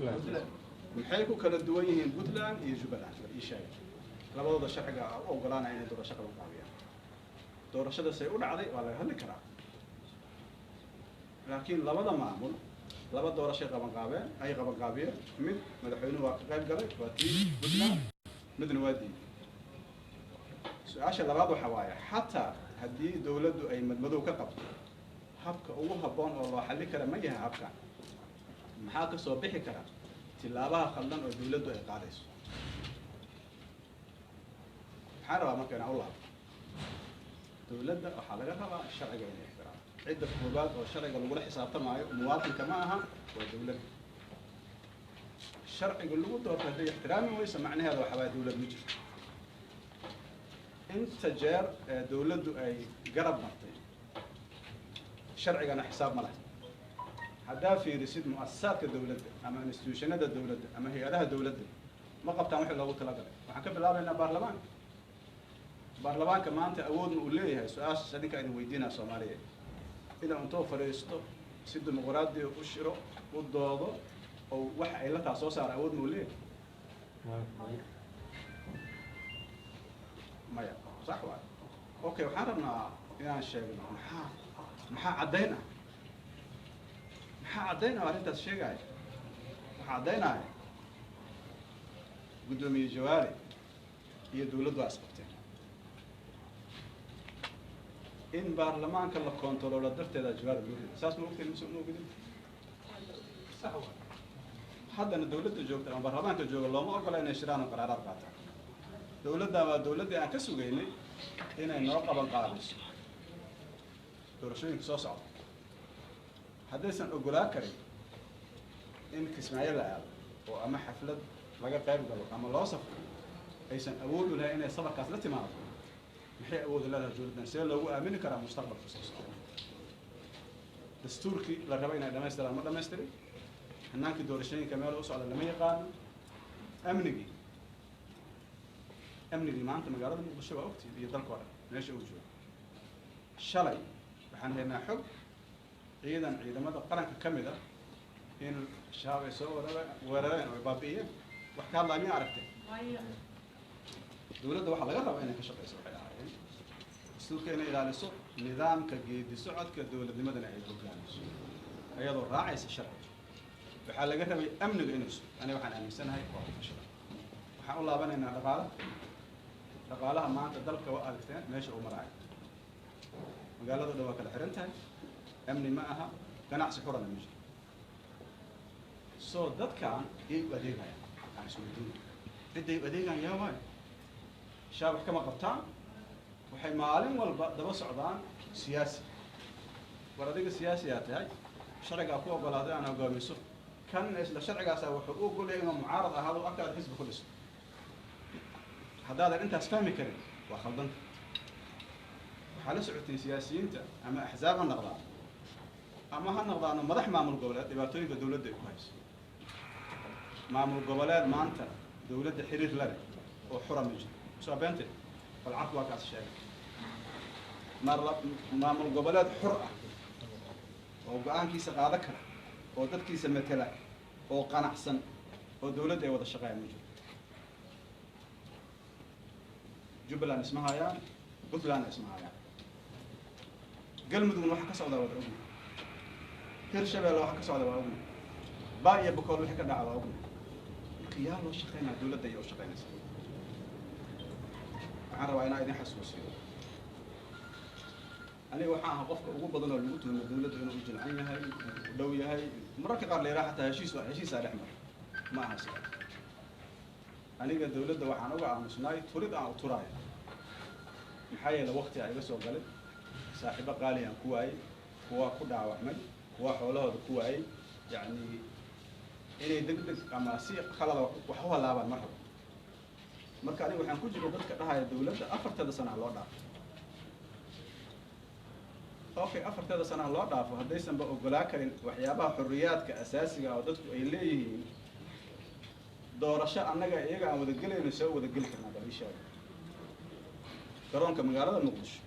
maxay ku kala duwan yihiin Puntland iyo Jubbaland ii sheeg labadooda sharciga u ogolaanaya inay doorasho qaban qaabiyaan doorashada say u dhacday waa laga hadli karaa laakiin labada maamul laba doorasho qaban qaabeen ay qaban qaabiyeen mid madaxweynuhu waa qayb galay waa tii Puntland midna waa diiday su'aasha labaad waxa waaye xataa haddii dawladdu ay madmadow ka qabto habka ugu habboon oo loo xalli kara ma yahay habka maxaa ka soo bixi kara tilaabaha khaldan oo dawladdu ay qaadayso maxaa rabaa marka inaan u laabto dawladda waxaa laga rabaa sharciga inay ixtiraam cidda koobaad oo sharciga lagula xisaabtamaayo muwaadinka ma aha waa dawladda sharciga lagu doorto hadday ixtiraami weyso macnaheeda waxaa waaye dawlad ma jirto inta jeer dawladdu ay garab martay sharcigana xisaab ma leh haddaa fiirisid mu'asasaadka dawladda ama institutionada dawladda ama hay-adaha dawladda ma qabtaan wixii loogu talagalay waxaan ka bilaabaynaa baarlamaanka maanta awoodna uu leeyahay su-aasha ninka idin weydiinaa Soomaaliya inuu intoo fadhiisto si dimuqraadi u shiro u doodo oo wax ay la taa soo saar awoodna uu leeyahay maya صح واحد اوكي waxaan rabnaa inaan sheegno maxaa cadayna arrintaas sheegay waxa cadaynaya gudoomiye Jawaari iyo dawladdu asqabtay in baarlamaanka la kontrolo darteeda Jawaari loo riday saas ma ogtiin ma ogtiin صح واحد haddana dawladda joogta ama baarlamaanka jooga looma ogola inay shiraan qaraaraad qaataan dawladda waa dawladda aan ka sugaynay inay noo qaban qaadayso doorashooyinka soo socda haddaysan ogolaa karin in Kismaayo la aado oo ama xaflad laga qayb galo ama loo safro aysan awood u lahayn inay safarkaas la timaado maxay awood u leedahay dawladdan si loogu aamini karaa mustaqbalka soo socda dastuurkii la rabay inay dhamaystiraan ma dhamaystirin hannaankii doorashooyinka meel u socda lama yaqaano amnigii maanta magaalada Muqdisho waa ogtay iyo dalka hore meesha uu joogo shalay waxaan haynaa xog ciidamada qaranka kamid ah in shabaab ay soo weerareen oo baabi'iyeen wax ka hadlaya ma aragtay dawladda waxa laga rabaa inay ka shaqeyso waxay ahaayeen dastuurka inay ilaaliso nidaamka geedi socodka dawladnimadana ay hogaamiso iyadoo raacaysa sharci waxaa laga rabay amniga inuu sugo aniga waxaan aaminsanahay waa fashil waxaan u laabanaynaa dhaqaalaha maanta dalka waa aragteen meesha uu marayo magaalada dhan waa kala xiran tahay amni ma aha ganacsi xurana ma jiro soo dadkan yay u adeegayaan aan isweydiin cidday u adeegayaan yaa waayo shaabax kama qabtaan waxay maalin walba daba socdaan siyaasi war adiga siyaasiyaa tahay sharcigaa ku ogolaaday aan hogaamiso kan isla sharcigaasa wuxuu u ogolyahay inuu mucaarad ahaado afkaada xisbi ku dhiso haddaadan intaas fahmi karin waa khaldanta waxaa la socotay siyaasiyiinta ama axzaab ha noqdaan ama ha noqdaano madax maamul goboleed dhibaatooyinka dawladda ay ku hayso maamul goboleed maanta dawladda xiriir la leh oo xura ma jiro soo beente balcad waa kaas sheegay maamul goboleed xur ah oo go-aankiisa qaada kara oo dadkiisa matala oo qanacsan oo dawladda ay wada shaqeeyaan ma jiro Jubbaland isma hayaan Puntland isma hayaan galmudugna waxa ka socda wada ogna Hirshabelle waxa ka socda waa ogna baa iyo boqol wixii ka dhacda waa ogna marka yaa loo shaqeynaa dawladda iyo shaqeynaysa waxaan rabaa inaan idin xasuusiyo aniga waxaan ahaa qofka ugu badan oo lagu tuhmo dawladda inuu u jilcan yahay u dhow yahay mararka qaar leeyahay xataa heshiisa dhex mar ma aha sidaa aniga dawladda waxaan uga aamusnay turid aan u turaayo maxaa yeelay waqti ay iga soo galay saaxiibo qaali aan ku waayay kuwa ku dhaawacmay kuwa xoolahooda ku waayay yacni inay degdeg ama si khalada wax u halaabaan ma rabo marka aniga waxaan ku jiro dadka dhahaya dawladda 4 sano loo dhaafo okay 4 sano loo dhaafo haddaysan ba ogolaa karin waxyaabaha xorriyaadka asaasiga oo dadku ay leeyihiin doorasho annaga iyaga aan wada gelayno soo wada geli karnaa balishaa garoonka magaalada Muqdisho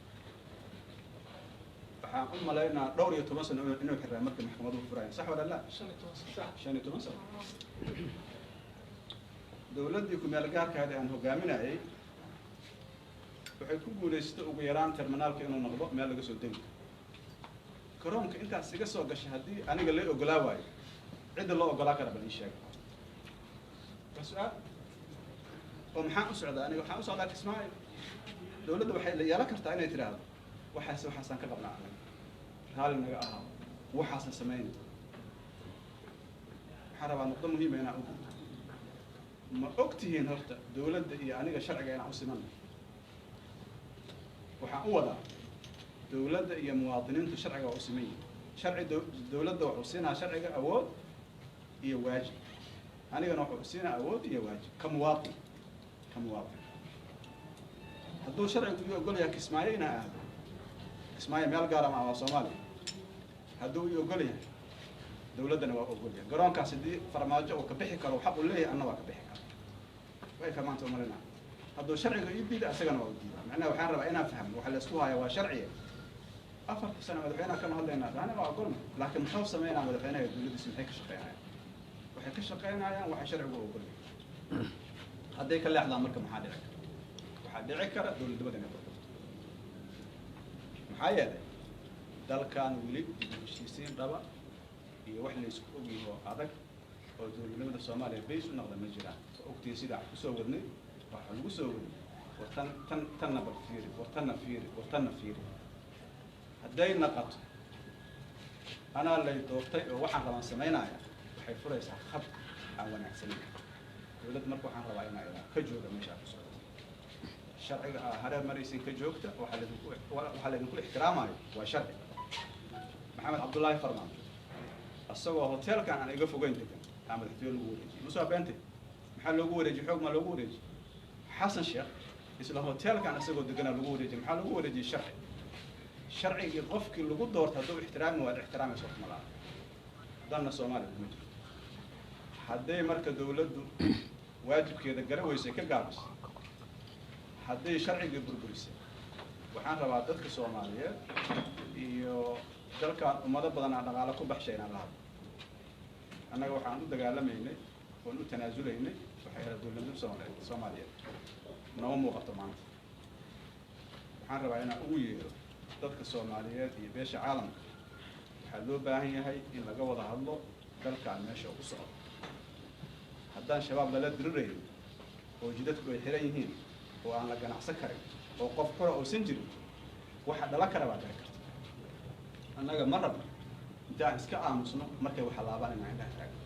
waxaan u malaynaa dhowr iyo 10 sano inuu xiraa markii maxkamaduhu furayeen sax wala la 15 sano dowladdii ku-meel gaarkaada aan hogaaminayay waxay ku guulaystay ugu yaraan terminaalka inuu noqdo meel laga soo degi garoonka intaas iga soo gashay haddii aniga la ogolaa waayo cidda loo ogolaa kara bal ii sheega waa su-aal oo maxaan u socdaa aniga waxaan u socdaa Kismaayo dowladda waxay la yeelan kartaa inay tiraahdo waxaasaan ka qabnaa anaga raalli naga ahaa waxaasna sameyn waxaan rabaa nuqdo muhiima inaan u ma ogtihiin horta dowladda iyo aniga sharciga inaan u simanno waxaan u wadaa dowladda iyo muwaadiniintu sharciga waa u siman yihiin sharci dowladda wuxuu siinaa sharciga awood iyo waajib anigana wuxuu siinaa awood iyo waajib ka muwaadin hadduu sharcigu ii ogol yahay Kismaayo inaan aado Kismaayo meel gaar ah waa Soomaaliya hadduu ii ogol yahay dowladdana waa ogol yahay garoonkaas haddii farmaajo uu ka bixi karo xaq u leeyahay anna waa ka bixi karo way ka maanta umarinaa hadduu sharciga ii diida asagana waa u diida macnaha waxaan rabaa inaan fahmo waxa la isku haya waa sharciga 4 sano madaxweynaha kama hadlaynaa taana waa ogolna laakiin muxuu sameynaa madaxweynaha dowladdiisa maxay ka shaqeynayaan waxay ka shaqeynayaan waxa sharcigu ogol yahay hadday ka leexdaan marka maxaa dhici kara dowladnimada inay burburto maxaa yeelay dalkan weli heshiisiin dhaba iyo wax la isku ogyahay oo adag oo dowladnimada Soomaaliya bays u noqda ma jiraan ogtii sida ku soo wadnay waxa lagu soo waday tanna fiiri wartanna fiiri hadday naqato anaa lay doortay oo waxaan rabaan sameynaya waxay furaysaa khad aan wanaagsaneyn dowladda marka waxaan rabaa inay ka jooga meesha ku socdo sharciga hareer maraysin ka joogta waxa laydinku ixtiraamayo waa sharci maxamed cabdullaahi farmaajo asagoo hoteelkan aan iga fogeyn degan aa madaxtooye lagu wareejiyey musaa beente maxaa loogu wareejiyey xoog maa loogu wareejiyey xasan sheekh isla hoteelkan asagoo deganaa lagu wareejiyey maxaa lagu wareejiyey sharcigii qofkii lagu doorta hadduu ixtiraami waad ixtiraamaysa wax malaa danna Soomaaliya kuma jirto hadday marka dowladdu waajibkeeda gara weysay ka gaabisay hadday sharcigii burburisay waxaan rabaa dadka Soomaaliyeed iyo dalkan ummado badan aan dhaqaale ku baxshay inaan la hadlo annaga waxaan u dagaalamaynay oon u tanaasulaynay waxay ahayd dowladnimada Soomaaliyeed noo muuqato maanta waxaan rabaa inaan ugu yeero dadka Soomaaliyeed iyo beesha caalamka waxaa loo baahan yahay in laga wada hadlo dalkan meesha ugu socdo haddaan shabaab lala dirirayn oo jidadku ay xiran yihiin oo aan la ganacsan karin oo qof xura uusan jirin waxa dhala kara baa dhici karta annaga ma rabno intaan iska aamusno markay waxa laabaan inaan indhaha taagno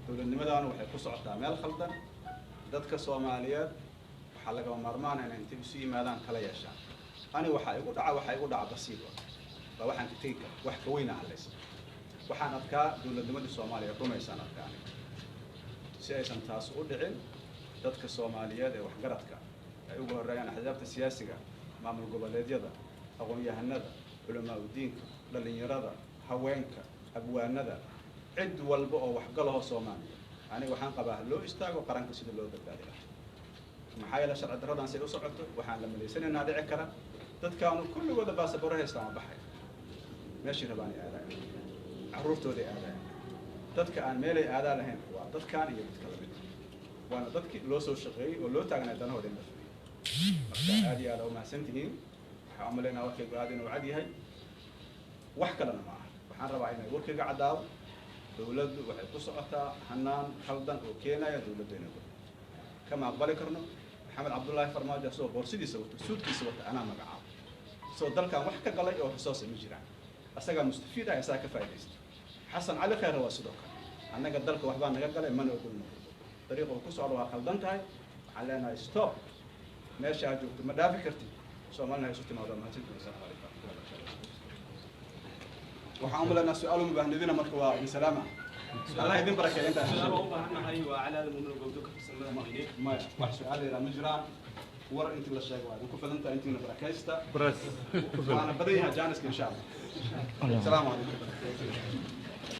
dowladnimadaanu waxay ku socotaa meel khaldan dadka Soomaaliyeed waxaa lagama maarmaana inay intay isu yimaadaan kala yeeshaan ani waxaa igu dhaca basiir waa waxaan ka tegi kara wax ka weyna hadlaysa waxaan arkaa dowladnimadii Soomaaliya rumaysaan arkaa si aysan taas u dhicin dadka Soomaaliyeed ee waxgaradka ay ugu horeeyaan axsaabta siyaasiga maamul goboleedyada aqoon-yahanada culamaa diinka dhalinyarada haweenka abwaanada cid walba oo waxgalaho Soomaaliya aniga waxaan qabaa loo istaago qaranka sida loo badbaadi lahaa maxaa yeelay sharci darradan si u socoto waxaan la maleysanaynaa dhici kara dadkaanu kulligooda baasaboor haystaan oo baxay meeshii rabaan ay aadaan carruurtooda ay aadaan dadka aan meelay aadaa lahayn waa dadkaan iyo dadka la mid waana dadkii loo soo shaqeeyey oo loo taagnaa danahooda in la fuliyo marka aad iyo aad u mahadsantihiin waxaan u maleynayaa warkaygu aad inuu cad yahay wax kalena ma aha waxaan rabaa inay warkayga caddaado dowladdu waxay ku socotaa hanaan khaldan oo keenaya dowladda inay ku kama aqbali karno maxamed cabdullaahi farmaajo asagoo boorsidiisa wato suudkiisa wata anaa magacaabo soo dalkan wax ka galay oo xusoos ma jiraan asagaa mustafiid ah asagaa ka faa'iidaysta xasan cali khayr waa sidoo kale annaga dalka waxbaa naga galay mana ogolno dariiqa uu ku socdo waa khaldan tahay waxaan leenahay stop meesha aad joogto ma dhaafi kartid Soomaalina isu timaado mahadsantihiin assalaamu calaykum waxaan u maleynayaa su'aal uma baahnidina marka waa in salaama الله يدين بركة أنت. سؤال أوبا هنا هاي وعلى المؤمن وجودك في السماء ما واحد سؤال إذا مجران ورا أنت ولا شيء واحد وكفل أنت من بركة برس أنا بديها جانس إن شاء الله. السلام عليكم.